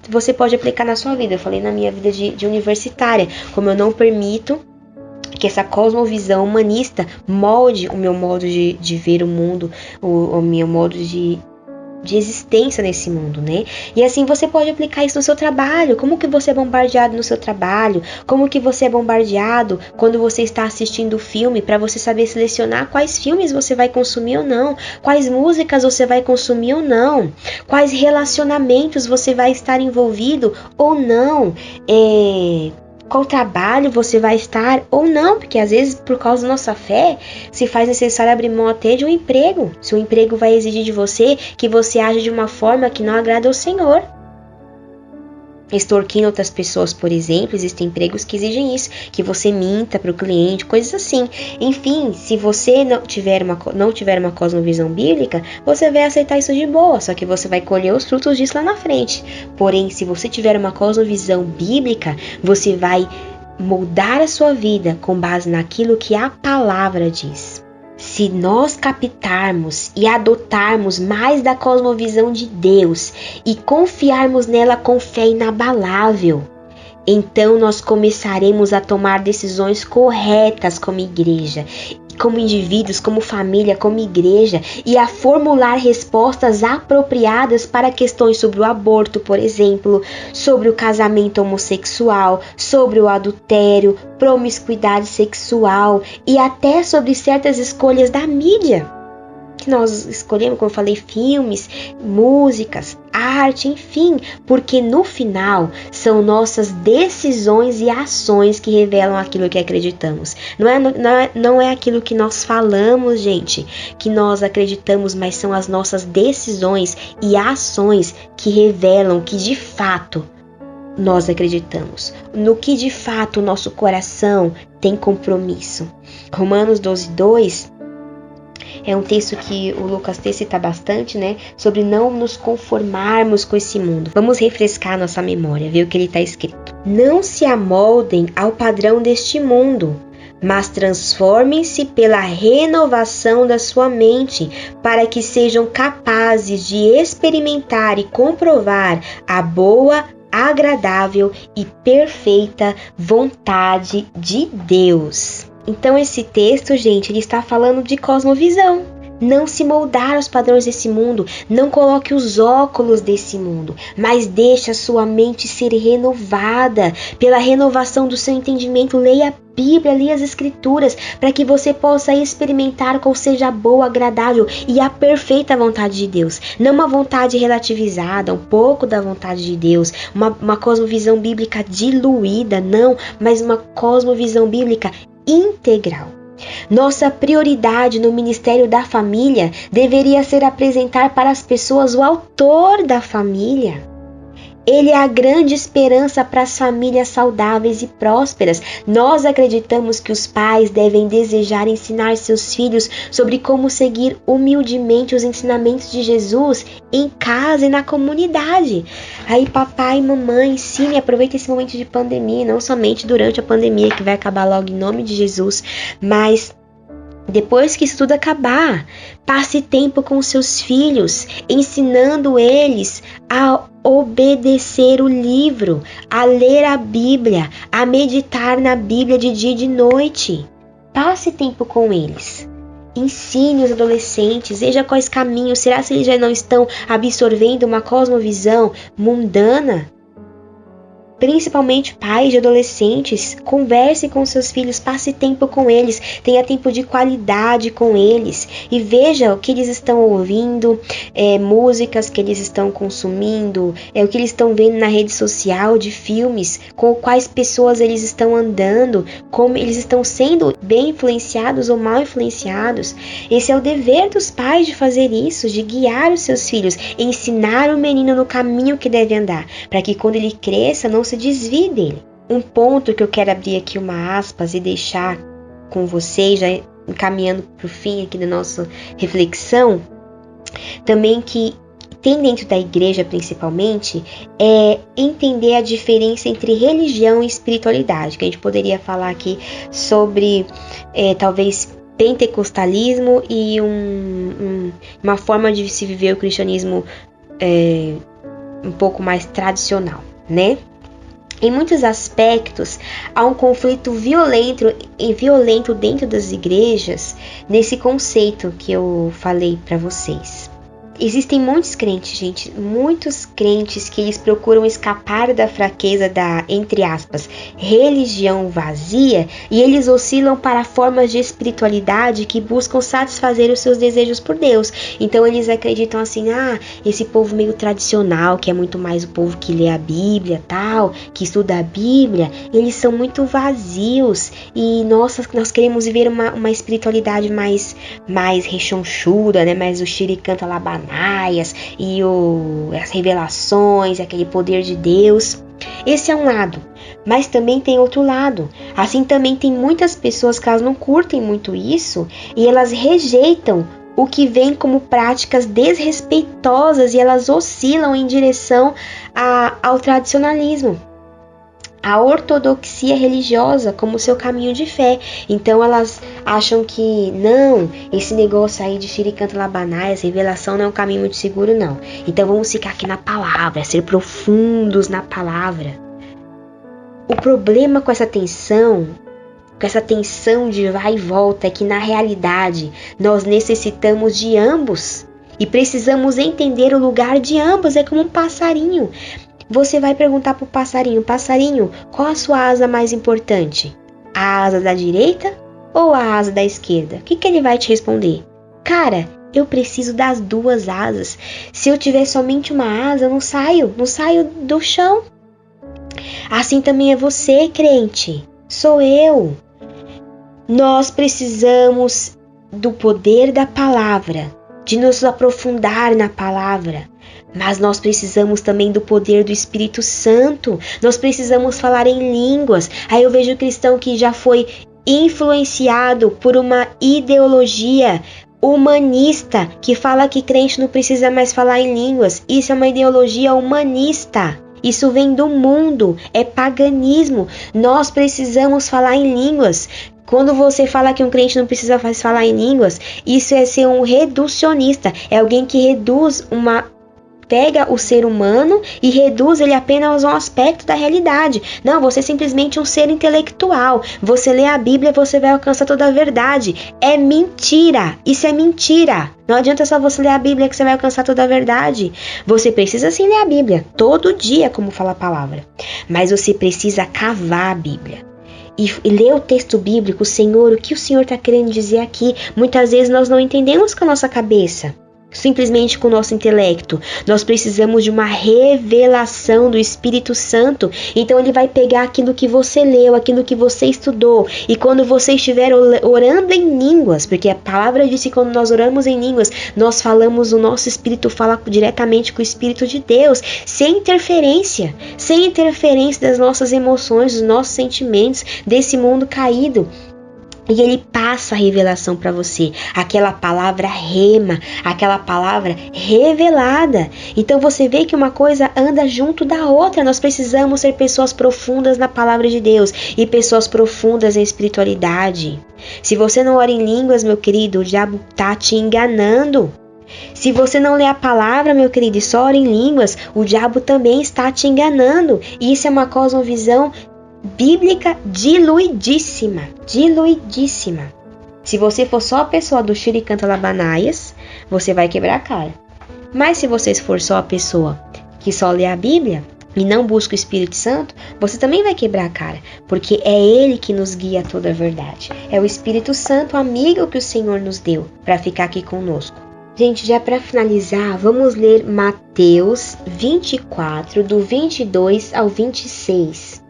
você pode aplicar na sua vida. Eu falei na minha vida de universitária, como eu não permito que essa cosmovisão humanista molde o meu modo de ver o mundo, o meu modo de existência nesse mundo, né? E assim você pode aplicar isso no seu trabalho. Como que você é bombardeado no seu trabalho? Como que você é bombardeado quando você está assistindo o filme, para você saber selecionar quais filmes você vai consumir ou não, quais músicas você vai consumir ou não, quais relacionamentos você vai estar envolvido ou não. qual trabalho você vai estar ou não, porque às vezes por causa da nossa fé se faz necessário abrir mão até de um emprego, se o emprego vai exigir de você que você age de uma forma que não agrada ao Senhor. Extorquindo outras pessoas, por exemplo, existem empregos que exigem isso, que você minta para o cliente, coisas assim. Enfim, se você não tiver uma cosmovisão bíblica, você vai aceitar isso de boa, só que você vai colher os frutos disso lá na frente. Porém, se você tiver uma cosmovisão bíblica, você vai moldar a sua vida com base naquilo que a palavra diz. Se nós captarmos e adotarmos mais da cosmovisão de Deus e confiarmos nela com fé inabalável, então nós começaremos a tomar decisões corretas como igreja, como indivíduos, como família, como igreja, e a formular respostas apropriadas para questões sobre o aborto, por exemplo, sobre o casamento homossexual, sobre o adultério, promiscuidade sexual e até sobre certas escolhas da mídia. Que nós escolhemos, como eu falei, filmes, músicas, arte, enfim, porque no final são nossas decisões e ações que revelam aquilo que acreditamos. Não é aquilo que nós falamos, gente, que nós acreditamos, mas são as nossas decisões e ações que revelam que de fato nós acreditamos, no que de fato o nosso coração tem compromisso. Romanos 12:2 é um texto que o Lucas T cita bastante, né? Sobre não nos conformarmos com esse mundo. Vamos refrescar nossa memória, ver o que ele está escrito. Não se amoldem ao padrão deste mundo, mas transformem-se pela renovação da sua mente, para que sejam capazes de experimentar e comprovar a boa, agradável e perfeita vontade de Deus. Então esse texto, gente, ele está falando de cosmovisão. Não se moldar aos padrões desse mundo, não coloque os óculos desse mundo, mas deixe a sua mente ser renovada pela renovação do seu entendimento. Leia a Bíblia, leia as Escrituras, para que você possa experimentar qual seja a boa, agradável e a perfeita vontade de Deus. Não uma vontade relativizada, um pouco da vontade de Deus, uma cosmovisão bíblica diluída, não, mas uma cosmovisão bíblica integral. Nossa prioridade no ministério da família deveria ser apresentar para as pessoas o autor da família. Ele é a grande esperança para as famílias saudáveis e prósperas. Nós acreditamos que os pais devem desejar ensinar seus filhos sobre como seguir humildemente os ensinamentos de Jesus em casa e na comunidade. Aí papai e mamãe, ensine, aproveite esse momento de pandemia, não somente durante a pandemia que vai acabar logo em nome de Jesus, mas depois que isso tudo acabar, passe tempo com seus filhos, ensinando eles a obedecer o livro, a ler a Bíblia, a meditar na Bíblia de dia e de noite. Passe tempo com eles. Ensine os adolescentes, veja quais caminhos. Será que eles já não estão absorvendo uma cosmovisão mundana? Principalmente pais de adolescentes, converse com seus filhos, passe tempo com eles, tenha tempo de qualidade com eles e veja o que eles estão ouvindo, músicas que eles estão consumindo, o que eles estão vendo na rede social, de filmes, com quais pessoas eles estão andando, como eles estão sendo bem influenciados ou mal influenciados. Esse é o dever dos pais de fazer isso, de guiar os seus filhos, ensinar o menino no caminho que deve andar, para que quando ele cresça não se desvie dele. Um ponto que eu quero abrir aqui uma aspas e deixar com vocês, já encaminhando para o fim aqui da nossa reflexão, também que tem dentro da igreja principalmente, é entender a diferença entre religião e espiritualidade, que a gente poderia falar aqui sobre talvez pentecostalismo e uma forma de se viver o cristianismo um pouco mais tradicional, né? Em muitos aspectos, há um conflito violento dentro das igrejas nesse conceito que eu falei para vocês. existem muitos crentes, gente, muitos crentes que eles procuram escapar da fraqueza da, entre aspas, religião vazia, e eles oscilam para formas de espiritualidade que buscam satisfazer os seus desejos por Deus. Então eles acreditam assim, esse povo meio tradicional, que é muito mais o povo que lê a Bíblia, tal, que estuda a Bíblia, eles são muito vazios, e nós queremos viver uma espiritualidade mais rechonchuda, né, mais o xiricanta labanaias e as revelações, aquele poder de Deus. Esse é um lado, mas também tem outro lado. Assim também tem muitas pessoas que elas não curtem muito isso e elas rejeitam o que vem como práticas desrespeitosas e elas oscilam em direção ao tradicionalismo, a ortodoxia religiosa como seu caminho de fé. Então elas acham que não, esse negócio aí de xiricanta labanaias, revelação não é um caminho muito seguro, não. Então vamos ficar aqui na palavra, ser profundos na palavra. O problema com essa tensão de vai e volta, é que na realidade nós necessitamos de ambos e precisamos entender o lugar de ambos. É como um passarinho. Você vai perguntar para o passarinho, qual a sua asa mais importante? A asa da direita ou a asa da esquerda? O que ele vai te responder? Cara, eu preciso das duas asas. Se eu tiver somente uma asa, eu não saio do chão. Assim também é você, crente. Sou eu. Nós precisamos do poder da palavra, de nos aprofundar na palavra. Mas nós precisamos também do poder do Espírito Santo. Nós precisamos falar em línguas. Aí eu vejo cristão que já foi influenciado por uma ideologia humanista que fala que crente não precisa mais falar em línguas. Isso é uma ideologia humanista. Isso vem do mundo, é paganismo. Nós precisamos falar em línguas. Quando você fala que um crente não precisa mais falar em línguas, isso é ser um reducionista. É alguém que pega o ser humano e reduz ele apenas a um aspecto da realidade. Não, você é simplesmente um ser intelectual. Você lê a Bíblia e você vai alcançar toda a verdade. É mentira. Isso é mentira. Não adianta só você ler a Bíblia que você vai alcançar toda a verdade. Você precisa sim ler a Bíblia todo dia, como fala a palavra. Mas você precisa cavar a Bíblia. E ler o texto bíblico, Senhor, o que o Senhor está querendo dizer aqui? Muitas vezes nós não entendemos com a nossa cabeça, simplesmente com o nosso intelecto. Nós precisamos de uma revelação do Espírito Santo. Então ele vai pegar aquilo que você leu, aquilo que você estudou, e quando você estiver orando em línguas, porque a palavra diz que quando nós oramos em línguas, nós falamos, o nosso espírito fala diretamente com o Espírito de Deus, sem interferência das nossas emoções, dos nossos sentimentos, desse mundo caído. E ele passa a revelação para você, aquela palavra rema, aquela palavra revelada. Então você vê que uma coisa anda junto da outra. Nós precisamos ser pessoas profundas na palavra de Deus e pessoas profundas em espiritualidade. Se você não ora em línguas, meu querido, o diabo tá te enganando. Se você não lê a palavra, meu querido, e só ora em línguas, o diabo também está te enganando. E isso é uma cosmovisão bíblica diluidíssima. Se você for só a pessoa do xiricanta labanaias, você vai quebrar a cara. Mas se você for só a pessoa que só lê a Bíblia e não busca o Espírito Santo, você também vai quebrar a cara, porque é Ele que nos guia a toda a verdade. É o Espírito Santo, amigo que o Senhor nos deu para ficar aqui conosco. Gente, já para finalizar, vamos ler Mateus 24, do 22 ao 26.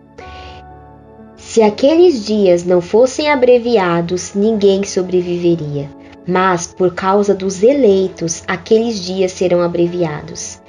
Se aqueles dias não fossem abreviados, ninguém sobreviveria. Mas, por causa dos eleitos, aqueles dias serão abreviados.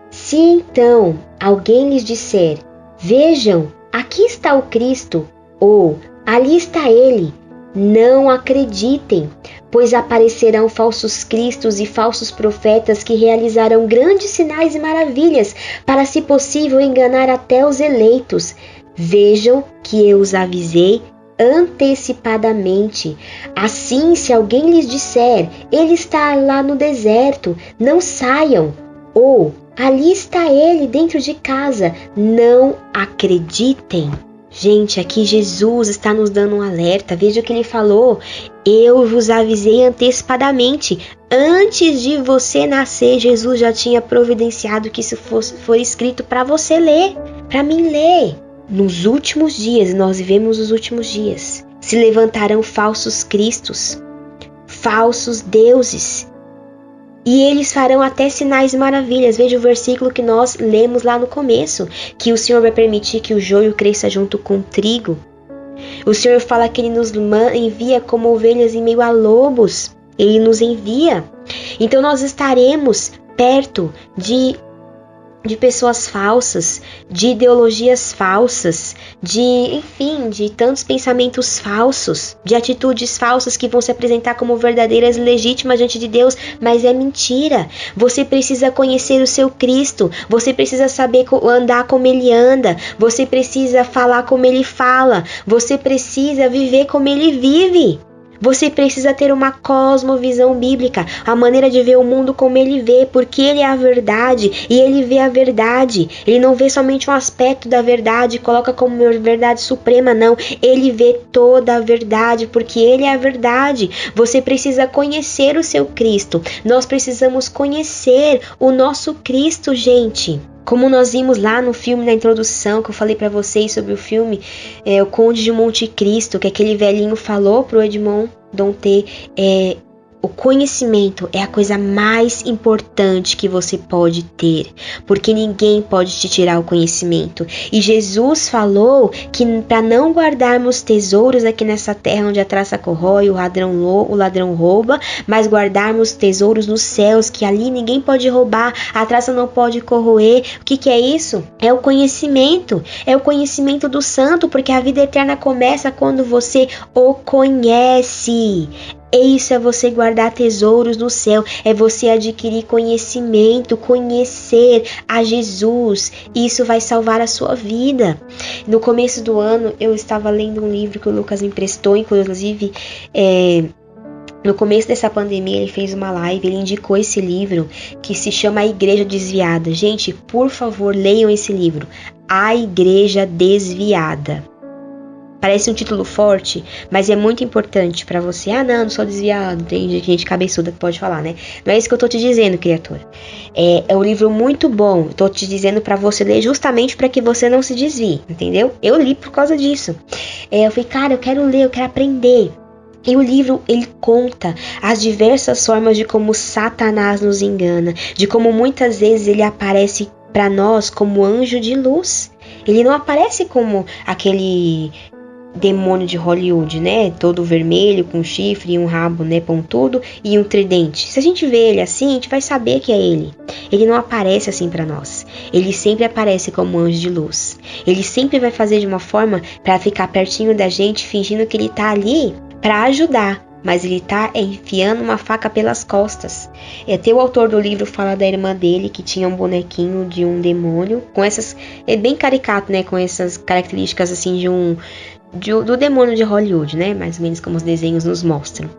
Se então alguém lhes disser, vejam, aqui está o Cristo, ou ali está ele, não acreditem, pois aparecerão falsos cristos e falsos profetas que realizarão grandes sinais e maravilhas, para, se possível, enganar até os eleitos. Vejam que eu os avisei antecipadamente. Assim, se alguém lhes disser, ele está lá no deserto, não saiam, ou ali está ele dentro de casa, não acreditem. Gente, aqui Jesus está nos dando um alerta. Veja o que ele falou. Eu vos avisei antecipadamente. Antes de você nascer, Jesus já tinha providenciado que isso for escrito para você ler, para mim ler. Nos últimos dias, nós vivemos os últimos dias, se levantarão falsos cristos, falsos deuses, e eles farão até sinais e maravilhas. Veja o versículo que nós lemos lá no começo, que o Senhor vai permitir que o joio cresça junto com o trigo. O Senhor fala que Ele nos envia como ovelhas em meio a lobos. Ele nos envia. Então nós estaremos perto de pessoas falsas, de ideologias falsas, de tantos pensamentos falsos, de atitudes falsas que vão se apresentar como verdadeiras e legítimas diante de Deus, mas é mentira. Você precisa conhecer o seu Cristo, você precisa saber andar como Ele anda, você precisa falar como Ele fala, você precisa viver como Ele vive. Você precisa ter uma cosmovisão bíblica, a maneira de ver o mundo como Ele vê, porque Ele é a verdade e Ele vê a verdade. Ele não vê somente um aspecto da verdade e coloca como verdade suprema, não. Ele vê toda a verdade, porque Ele é a verdade. Você precisa conhecer o seu Cristo. Nós precisamos conhecer o nosso Cristo, gente. Como nós vimos lá no filme, na introdução, que eu falei pra vocês sobre o filme, O Conde de Monte Cristo, que aquele velhinho falou pro Edmond Dantes, o conhecimento é a coisa mais importante que você pode ter, porque ninguém pode te tirar o conhecimento. E Jesus falou que para não guardarmos tesouros aqui nessa terra onde a traça corrói, o ladrão rouba, mas guardarmos tesouros nos céus, que ali ninguém pode roubar, a traça não pode corroer. O que é isso? É o conhecimento do santo, porque a vida eterna começa quando você o conhece. Isso é você guardar tesouros no céu, é você adquirir conhecimento, conhecer a Jesus. Isso vai salvar a sua vida. No começo do ano, eu estava lendo um livro que o Lucas me emprestou, inclusive, no começo dessa pandemia, ele fez uma live, ele indicou esse livro que se chama A Igreja Desviada. Gente, por favor, leiam esse livro, A Igreja Desviada. Parece um título forte, mas é muito importante para você. Não sou desviado. Tem gente cabeçuda que pode falar, né? Não é isso que eu tô te dizendo, criatura. É um livro muito bom. Eu tô te dizendo para você ler justamente para que você não se desvie, entendeu? Eu li por causa disso. Eu falei, cara, eu quero ler, eu quero aprender. E o livro, ele conta as diversas formas de como Satanás nos engana, de como muitas vezes ele aparece para nós como anjo de luz. Ele não aparece como aquele demônio de Hollywood, né? Todo vermelho, com chifre e um rabo, né? Pontudo e um tridente. Se a gente vê ele assim, a gente vai saber que é ele. Ele não aparece assim para nós. Ele sempre aparece como anjo de luz. Ele sempre vai fazer de uma forma para ficar pertinho da gente, fingindo que ele tá ali para ajudar. Mas ele tá enfiando uma faca pelas costas. Até o autor do livro fala da irmã dele, que tinha um bonequinho de um demônio, com essas... É bem caricato, né? Com essas características, assim, do demônio de Hollywood, né? Mais ou menos como os desenhos nos mostram.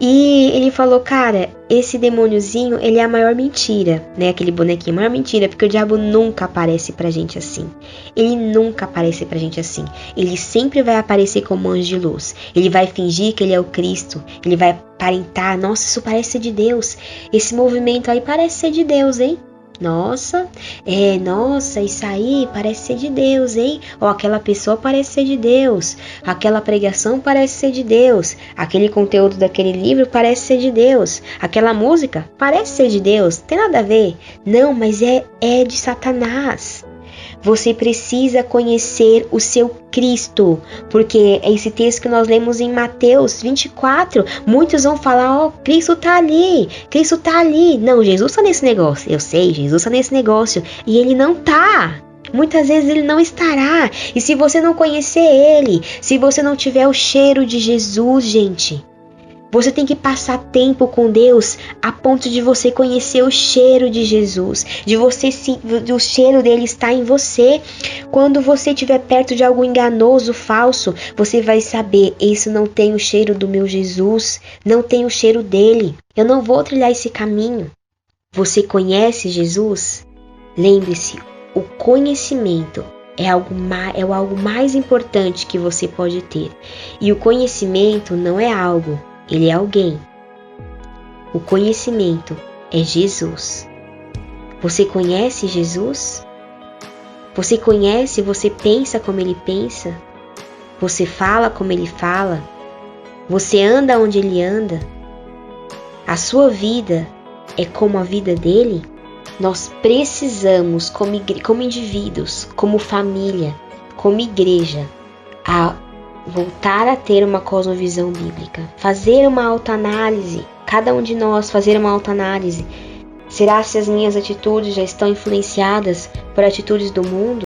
E ele falou, cara, esse demôniozinho, ele é a maior mentira, né? Aquele bonequinho, a maior mentira, porque o diabo nunca aparece pra gente assim. Ele nunca aparece pra gente assim. Ele sempre vai aparecer como anjo de luz. Ele vai fingir que ele é o Cristo. Ele vai aparentar, nossa, isso parece ser de Deus. Esse movimento aí parece ser de Deus, hein? Nossa, isso aí parece ser de Deus, hein? Ó, aquela pessoa parece ser de Deus. Aquela pregação parece ser de Deus. Aquele conteúdo daquele livro parece ser de Deus. Aquela música parece ser de Deus. Tem nada a ver. Não, mas é de Satanás. Você precisa conhecer o seu Cristo, porque esse texto que nós lemos em Mateus 24, muitos vão falar, Cristo tá ali, Cristo tá ali. Não, Jesus tá nesse negócio. Eu sei, Jesus tá nesse negócio. E ele não tá. Muitas vezes ele não estará. E se você não conhecer ele, se você não tiver o cheiro de Jesus, gente, você tem que passar tempo com Deus a ponto de você conhecer o cheiro de Jesus, o cheiro dele está em você. Quando você estiver perto de algo enganoso, falso, você vai saber, esse não tem o cheiro do meu Jesus, não tem o cheiro dele. Eu não vou trilhar esse caminho. Você conhece Jesus? Lembre-se, o conhecimento é algo mais importante que você pode ter. E o conhecimento não é algo, ele é alguém. O conhecimento é Jesus. Você conhece Jesus? Você conhece, você pensa como ele pensa? Você fala como ele fala? Você anda onde ele anda? A sua vida é como a vida dele? Nós precisamos, como indivíduos, como família, como igreja, voltar a ter uma cosmovisão bíblica, fazer uma autoanálise, cada um de nós fazer uma autoanálise. Será se as minhas atitudes já estão influenciadas por atitudes do mundo?